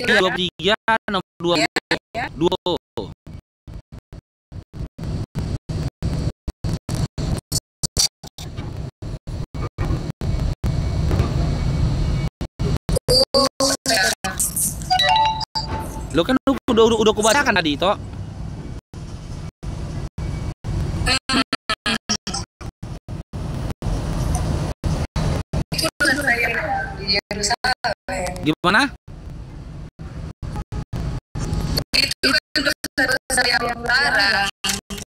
23 nomor 2. Lo kan udah kubacakan tadi, Tok. Gimana? Itu kan dosa yang larang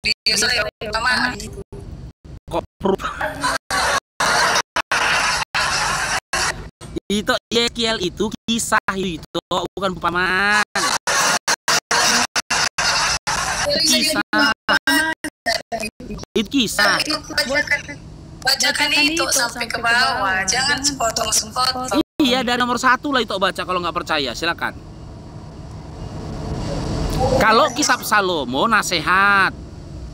di dosa yang utama. Kok itu Yeskiel itu kisah itu bukan perumpamaan. Kisah. Itu kisah. Bacakan itu sampai ke bawah, jangan sepotong-sepotong. Iya, dari nomor 1 lah itu baca kalau nggak percaya, silakan. Kalau kitab Salomo nasihat,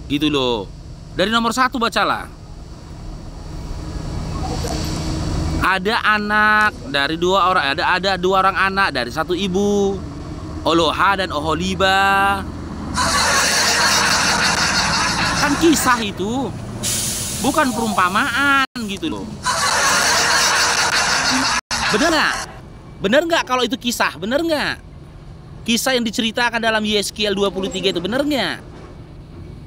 gitu loh. Dari nomor 1 bacalah. Ada anak dari 2 orang, ada 2 orang anak dari 1 ibu, Oloha dan Oholiba. Kan kisah itu, bukan perumpamaan gitu loh. Bener nggak? Bener nggak kalau itu kisah? Bener nggak? Kisah yang diceritakan dalam Yeskiel 23 itu bener nggak?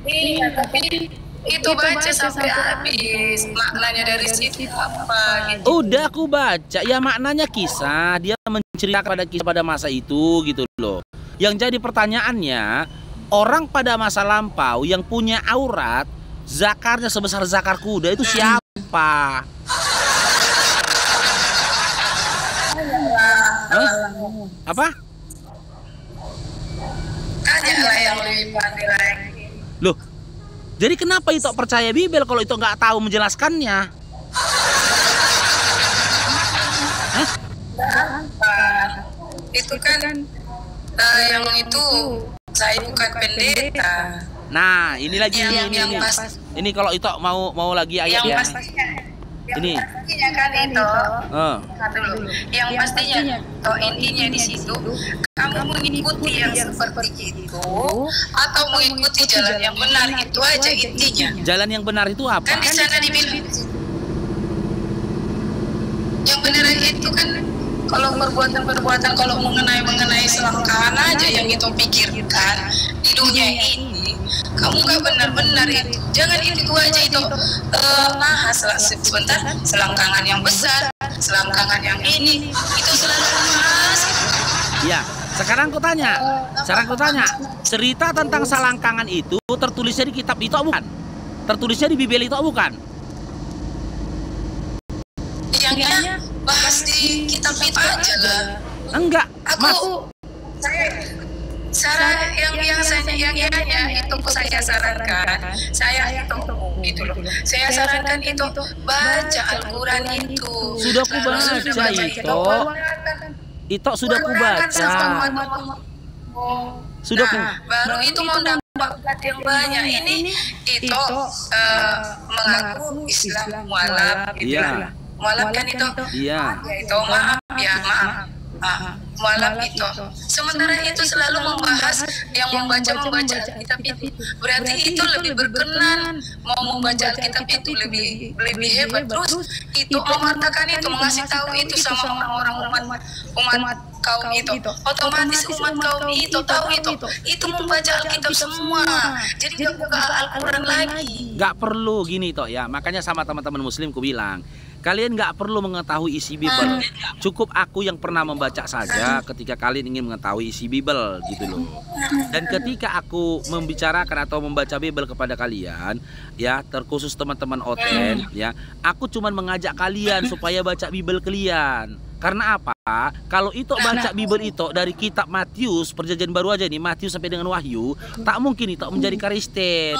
Iya, tapi itu baca sampai habis. Maknanya dari situ apa? Gitu. Udah aku baca, ya maknanya kisah. Dia menceritakan pada kisah pada masa itu gitu loh. Yang jadi pertanyaannya, orang pada masa lampau yang punya aurat, zakarnya sebesar zakar kuda itu siapa? Apa? Ada lah yang lebih pandai lagi. Loh, jadi kenapa itu percaya Bibel kalau itu nggak tahu menjelaskannya? Hah? Itu kan yang itu saya bukan pendeta. Nah, ini lagi Yang ini. pas- Ini kalau itu mau lagi ayat Yang ya. pastinya. Ini. Pastinya kan itu. Oh. Dulu. Yang pastinya, intinya di situ, kamu mengikuti yang seperti itu atau mengikuti jalan yang benar, itu aja intinya. Jalan yang benar itu apa? Kan di sana dibilang yang benar itu kan kalau perbuatan kalau mengenai selangkangan aja yang itu pikirkan di dunia ini, kamu nggak benar-benar itu. Jangan itu aja itu bahas sebentar selangkangan yang besar, selangkangan yang ini itu selalu bahas. Ya, sekarang aku tanya, cerita tentang salangkangan itu tertulisnya di kitab itu bukan? Tertulisnya di Bibel itu bukan? Yang bahas di kitab itu aja lah. Enggak, Mas. Saran yang saya sarankan, saya itu gitu loh. Saya sarankan itu baca Al-Quran itu. Sudah ku baca itu. Itu sudah ku baca. Sudah ku. Baru itu mau dapat yang banyak. Ini itu mengaku Islam mualaf. Iya. Mualaf kan itu. Iya. Itu maaf. Mualaf itu. Sementara itu selalu membahas yang membaca Alkitab itu. Berarti itu lebih berkenan. Mau membaca Alkitab itu lebih hebat. Terus itu mengatakan itu, mengasih tahu itu sama orang-orang umat kaum itu. Otomatis umat kaum itu tahu itu membaca Alkitab semua. Jadi nggak buka Al-Quran lagi. Nggak perlu gini toh ya. Makanya sama teman-teman Muslim ku bilang, kalian nggak perlu mengetahui isi Bibel. Cukup aku yang pernah membaca saja ketika kalian ingin mengetahui isi Bibel gitu loh. Dan ketika aku membicarakan atau membaca Bibel kepada kalian, ya terkhusus teman-teman Oten, ya, aku cuman mengajak kalian supaya baca Bibel kalian. Karena apa? Kalau itu baca Bibel itu dari kitab Matius, perjanjian baru aja nih, Matius sampai dengan Wahyu, tak mungkin itu menjadi Kristen.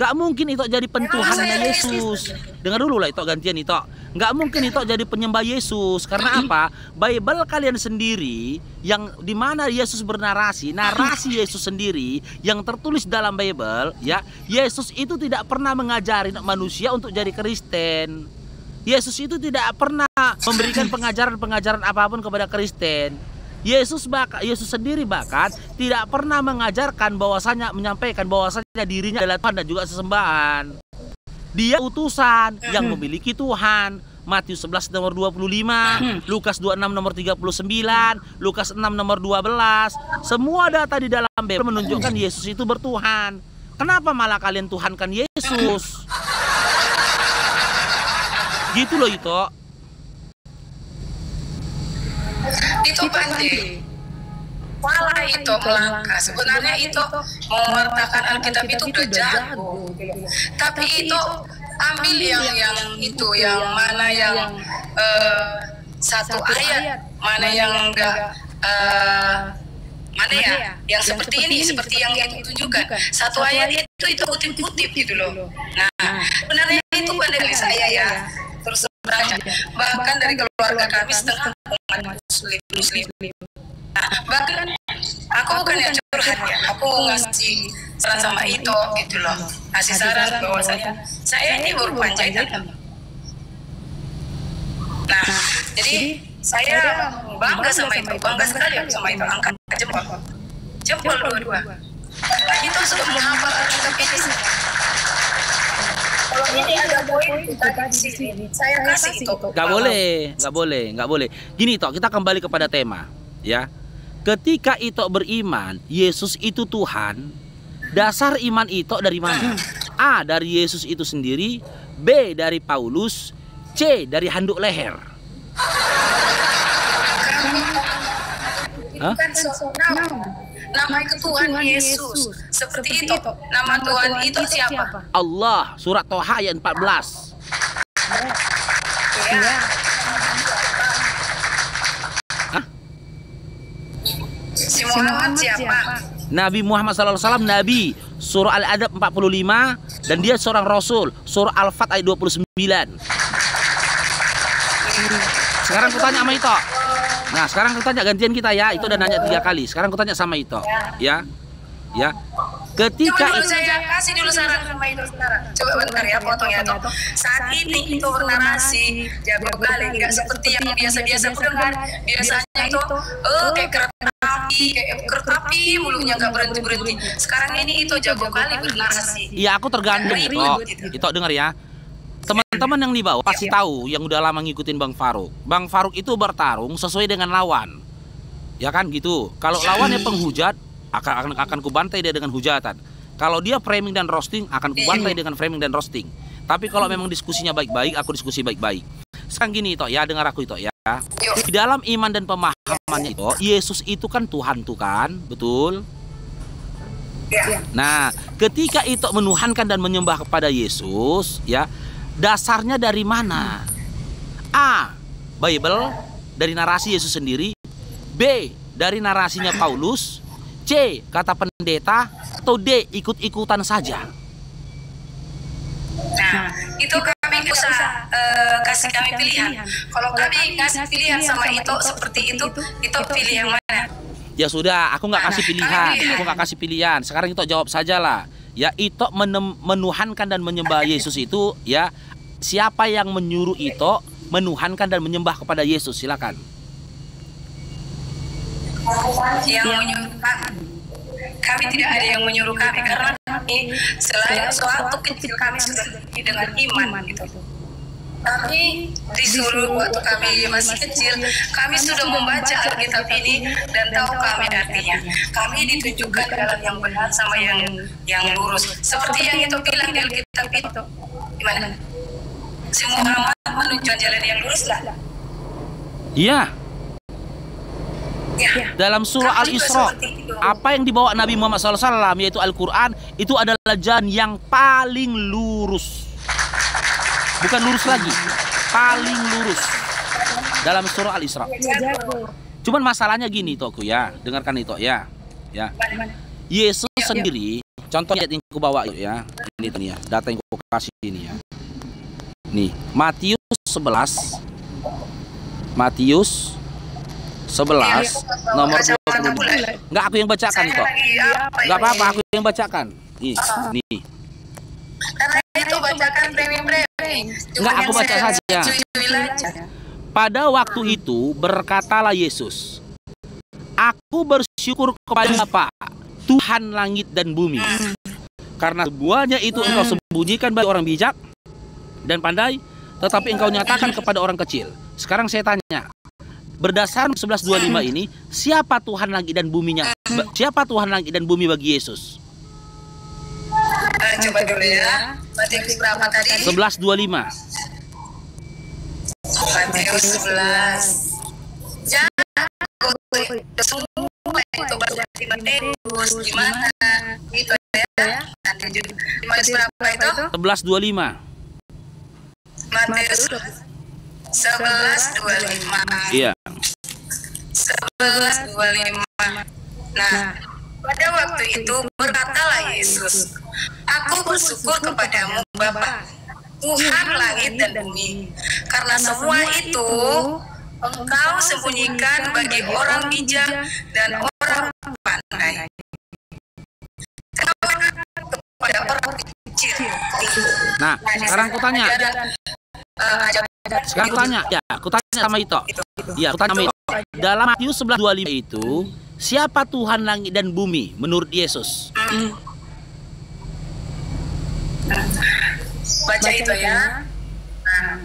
Gak mungkin itu jadi pentuhannya Yesus. Dengar dulu lah itu gantian itu. Gak mungkin itu jadi penyembah Yesus. Karena apa? Bible kalian sendiri yang dimana Yesus bernarasi, narasi Yesus sendiri yang tertulis dalam Bible, ya, Yesus itu tidak pernah mengajari manusia untuk jadi Kristen. Yesus itu tidak pernah memberikan pengajaran-pengajaran apapun kepada Kristen. Yesus sendiri bahkan tidak pernah mengajarkan menyampaikan bahwasanya dirinya adalah Tuhan dan juga sesembahan. Dia utusan yang memiliki Tuhan. Matius 11 nomor 25, Lukas 26 nomor 39, Lukas 6 nomor 12. Semua data di dalam Bible menunjukkan Yesus itu bertuhan. Kenapa malah kalian tuhankan Yesus? Gitu loh itu. Itu pandai. Salah itu melangkah. Sebenarnya itu mewartakan Alkitab itu udah jago. Tapi itu ambil yang itu, yang mana yang satu ayat, mana yang enggak, mana ya, yang seperti ini, seperti yang itu tunjukkan. Satu ayat itu kutip-kutip gitu loh. Nah, sebenarnya itu pandai saya ya. Terus belajar. Bahkan dari keluarga kami setengah umat muslim. Nah, bahkan aku bukan yang curhat ya, aku ngasih saran sama itu gitu loh, ngasih saran bahwa saya ini baru panjaitan. Nah, jadi saya bangga sama itu, bangga sekali sama itu, angkat jempol dua-dua. Nah, itu sudah menghafal Alkitab ini. Kalau ini ada poin di sini, saya kasih itu. Nggak boleh. Gini toh, kita kembali kepada tema, ya. Ketika Ito beriman Yesus itu Tuhan, dasar iman Ito dari mana? A, dari Yesus itu sendiri. B, dari Paulus. C, dari handuk leher. Hah? Nama itu Tuhan Yesus. Seperti itu. Nama Tuhan itu siapa? Allah. Surat Toha ayat 14. Ya. Si Muhammad siapa? Nabi Muhammad SAW Nabi. Surah Al-Adab 45. Dan dia seorang Rasul. Surah Al-Fat ayat 29. Sekarang kutanya sama Ito. Nah, sekarang kutanya gantian kita ya. Itu udah nanya 3 kali. Sekarang kutanya sama Ito. Ya. Ketika Coba dulu saya kasih dulu saran sama itu sekarang. Coba bentar ya, potong ya toh. Saat ini itu bernarasi jago kali, nggak seperti yang biasa-biasa aku dengar. Biasanya itu kayak kereta api mulutnya nggak berhenti. Sekarang ini itu jago kali bernarasi. Iya, aku tergantung Ito dengar ya. Teman-teman yang di bawah pasti tahu, yang udah lama ngikutin Bang Faruk. Bang Faruk itu bertarung sesuai dengan lawan. Ya kan gitu. Kalau lawannya penghujat, akan kubantai dia dengan hujatan. Kalau dia framing dan roasting, akan kubantai dengan framing dan roasting. Tapi kalau memang diskusinya baik-baik, aku diskusi baik-baik. Sekarang gini Ito ya, dengar aku Ito ya. Di dalam iman dan pemahamannya Ito, Yesus itu kan Tuhan tuh kan, betul? Nah, ketika Ito menuhankan dan menyembah kepada Yesus, ya, dasarnya dari mana? A, Bible, dari narasi Yesus sendiri. B, dari narasinya Paulus. C, kata pendeta. Atau D, ikut-ikutan saja. Nah, itu kami bisa kasih kami pilihan. Kalau kami kasih pilihan sama itu seperti itu pilih yang mana? Ya sudah, aku nggak kasih pilihan. Aku nggak kasih pilihan. Sekarang Ito jawab sajalah. Ya, Ito menuhankan dan menyembah Yesus itu, ya, siapa yang menyuruh Ito menuhankan dan menyembah kepada Yesus? Silakan. Yang menyuruh kami tidak ada yang menyuruh kami, karena kami selain suatu kecil kami sudah dengan iman gitu. Kami disuruh waktu kami masih kecil, kami sudah membaca Alkitab ini dan tahu kami artinya. Kami ditunjukkan jalan yang benar sama yang lurus. Seperti yang itu bilang di Alkitab itu. Gimana? Si Muhammad menunjukkan jalan yang lurus lah. Iya. Dalam surah Al-Isra, apa yang dibawa Nabi Muhammad SAW, yaitu Al-Quran, itu adalah jalan yang paling lurus. Bukan lurus lagi, paling lurus. Dalam surah Al-Isra. Cuman masalahnya gini Toku ya, dengarkan itu ya. Yesus sendiri, contoh yang aku bawa ya, ini nih ya, data yang aku kasih ini ya. Nih, Matius 11 nomor 20. Enggak, aku yang bacakan itu. Enggak apa-apa, aku yang bacakan. Nih. Karena itu bacakan framing. Enggak, aku baca saja. Pada waktu itu berkatalah Yesus, aku bersyukur kepada Bapa, Tuhan langit dan bumi, karena semuanya itu engkau sembunyikan bagi orang bijak dan pandai, tetapi engkau nyatakan kepada orang kecil. Sekarang saya tanya, berdasarkan 11:25 ini, siapa Tuhan langit dan buminya? Siapa Tuhan langit dan bumi bagi Yesus? Coba dulu ya. Matius berapa tadi? 11:25. Matius 11. Jangan semua itu berarti Matius gimana? Itu ya. Nanti juga. Matius berapa itu? 11:25. Matius 11:25. Iya. 11:25. Nah, pada waktu itu berkatalah Yesus, aku bersyukur kepadamu Bapa, Tuhan langit dan bumi, karena semua itu engkau sembunyikan bagi orang bijak dan orang pandai. Kepada orang kecil. Nah, sekarang aku tanya. Sekarang aku tanya, ya, aku tanya sama Ito. Iya, aku tanya sama Ito. Dalam Matius 11:25 itu, siapa Tuhan langit dan bumi menurut Yesus? Baca itu ya. Nah,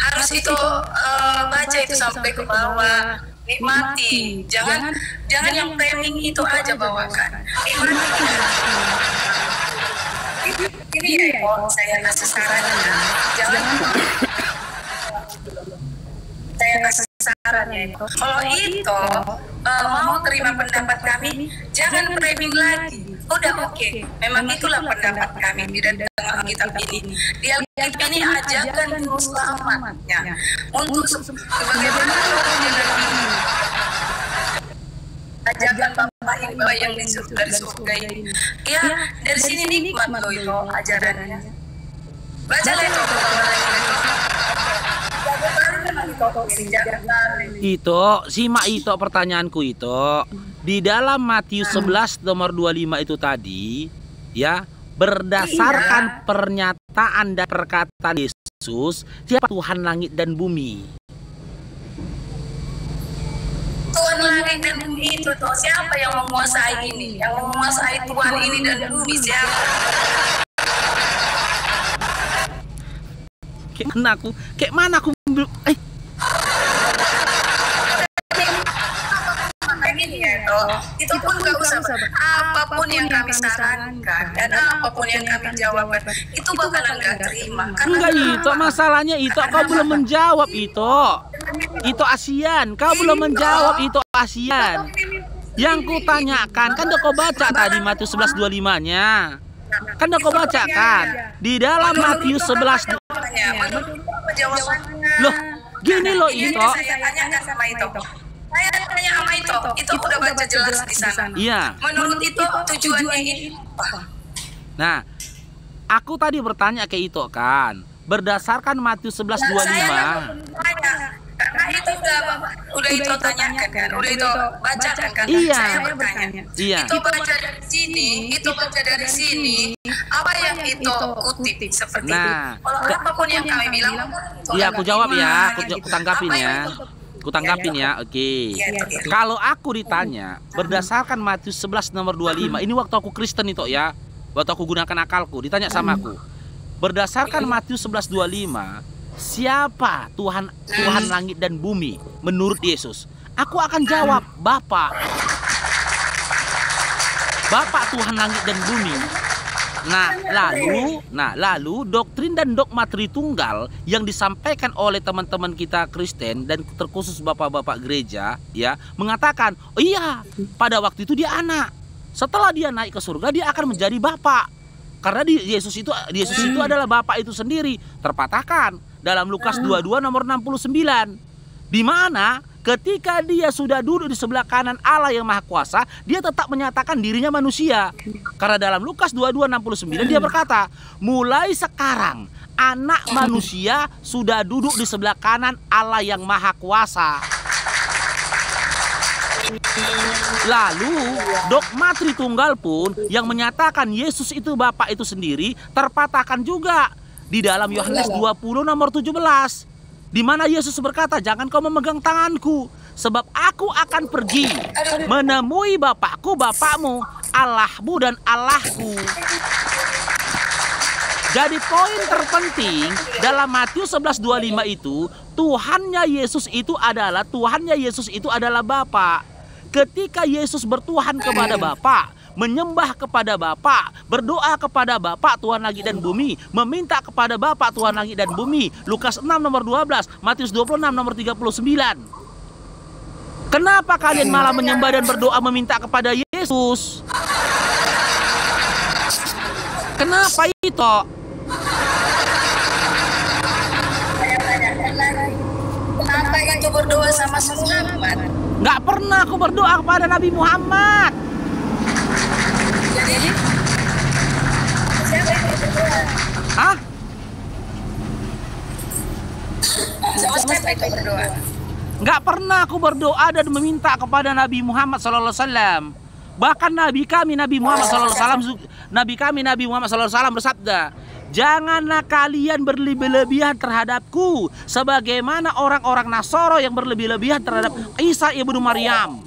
harus itu baca itu sampai ke bawah. Nikmati. Jangan yang framing itu aja bawakan. Nikmati. Ini ya, saya kasih sarannya. Jangan saya kasih sarannya itu. Kalau itu mau terima pendapat kami, jangan framing lagi. Udah oke. Memang itulah pendapat kami di dalam kitab ini. Di Alkitab ini ajakan juru selamatnya. Untuk bagaimana ajakan Bapak Ibu yang di surga ini. Ya, dari sini nikmat loh itu ajarannya. Baca itu. Ito, simak Ito pertanyaanku Ito. Di dalam Matius 11 nomor 25 itu tadi, ya, berdasarkan pernyataan dan perkataan Yesus, siapa Tuhan langit dan bumi? Tuhan langit dan bumi itu tuh siapa yang menguasai ini? Yang menguasai Tuhan ini dan bumi siapa? Kayak mana aku itu pun gak usah apapun yang kami sarankan dan apapun yang kami jawabkan itu bakalan gak terima. Enggak itu masalahnya itu kau belum menjawab itu ASEAN kau belum menjawab itu ASEAN. Yang ku tanyakan kan udah kau baca tadi Matius 11:25-nya. Kan udah kau baca kan di dalam Matius 11. Loh gini loh itu. Saya tanyakan sama itu. Saya tanya sama itu udah baca jelas di sana. Iya. Menurut itu tujuannya ini apa? Nah, aku tadi bertanya ke itu kan, berdasarkan Matius 11:25. Karena itu udah itu tanyakan kan, udah itu bacakan kan. Iya. Saya bertanya. Iya. Itu baca dari sini, itu baca dari sini. Apa yang itu kutip seperti itu. Kalau apapun yang kami bilang, iya aku jawab ya, aku tanggapin ya. Kutanggapin ya, oke. Kalau aku ditanya berdasarkan Matius 11 nomor 25, ini waktu aku Kristen itu ya, waktu aku gunakan akalku, ditanya sama aku, berdasarkan Matius 11:25, siapa Tuhan langit dan bumi menurut Yesus? Aku akan jawab Bapa Tuhan langit dan bumi. Nah lalu doktrin dan dogma Tritunggal yang disampaikan oleh teman-teman kita Kristen dan terkhusus bapak-bapak gereja ya mengatakan, oh iya, pada waktu itu dia anak. Setelah dia naik ke surga dia akan menjadi bapak. Karena Yesus itu adalah bapak itu sendiri. Terpatahkan dalam Lukas 22 nomor 69. Di mana ketika dia sudah duduk di sebelah kanan Allah yang Maha Kuasa, dia tetap menyatakan dirinya manusia. Karena dalam Lukas 22:69 dia berkata, mulai sekarang anak manusia sudah duduk di sebelah kanan Allah yang Maha Kuasa. Lalu dogma Tritunggal pun yang menyatakan Yesus itu Bapa itu sendiri terpatahkan juga di dalam Yohanes 20 nomor 17. Di mana Yesus berkata, jangan kau memegang tanganku, sebab aku akan pergi menemui Bapakku, Bapakmu, Allahmu dan Allahku. Jadi poin terpenting dalam Matius 11:25 itu, Tuhannya Yesus itu adalah Bapa. Ketika Yesus bertuhan kepada Bapa, menyembah kepada Bapa, berdoa kepada Bapa Tuhan langit dan bumi, meminta kepada Bapa Tuhan langit dan bumi. Lukas 6 nomor 12, Matius 26 nomor 39. Kenapa kalian malah menyembah dan berdoa meminta kepada Yesus? Kenapa itu? Kenapa itu berdoa sama Muhammad? Nggak pernah aku berdoa kepada Nabi Muhammad. Jadi siapa yang berdoa? Hah? Sama siapa itu berdoa? Nggak pernah aku berdoa dan meminta kepada Nabi Muhammad SAW. Bahkan Nabi kami Nabi Muhammad SAW bersabda, janganlah kalian berlebih-lebihan terhadapku sebagaimana orang-orang Nasoro yang berlebih-lebihan terhadap Isa ibnu Maryam.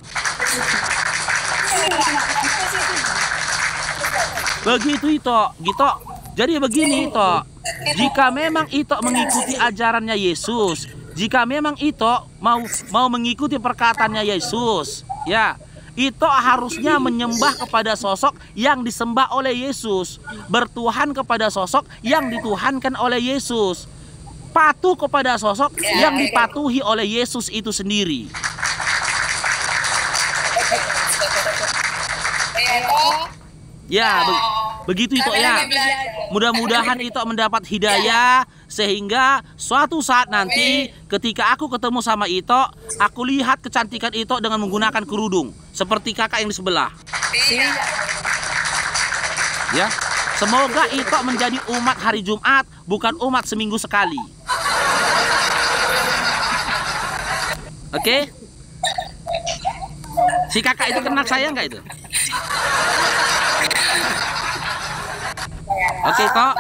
Begitu itu, gitu. Jadi begini itu, jika memang itu mengikuti ajarannya Yesus, jika memang itu mau mengikuti perkataannya Yesus, ya, itu harusnya menyembah kepada sosok yang disembah oleh Yesus, bertuhan kepada sosok yang dituhankan oleh Yesus, patuh kepada sosok yang dipatuhi oleh Yesus itu sendiri. Ya, begitu itu ya. Mudah-mudahan itu mendapat hidayah sehingga suatu saat nanti ketika aku ketemu sama Ito, aku lihat kecantikan Ito dengan menggunakan kerudung seperti kakak yang di sebelah. Ya, semoga Ito menjadi umat hari Jumat, bukan umat seminggu sekali. Oke? Si kakak itu kenal saya nggak itu? Oke, kok.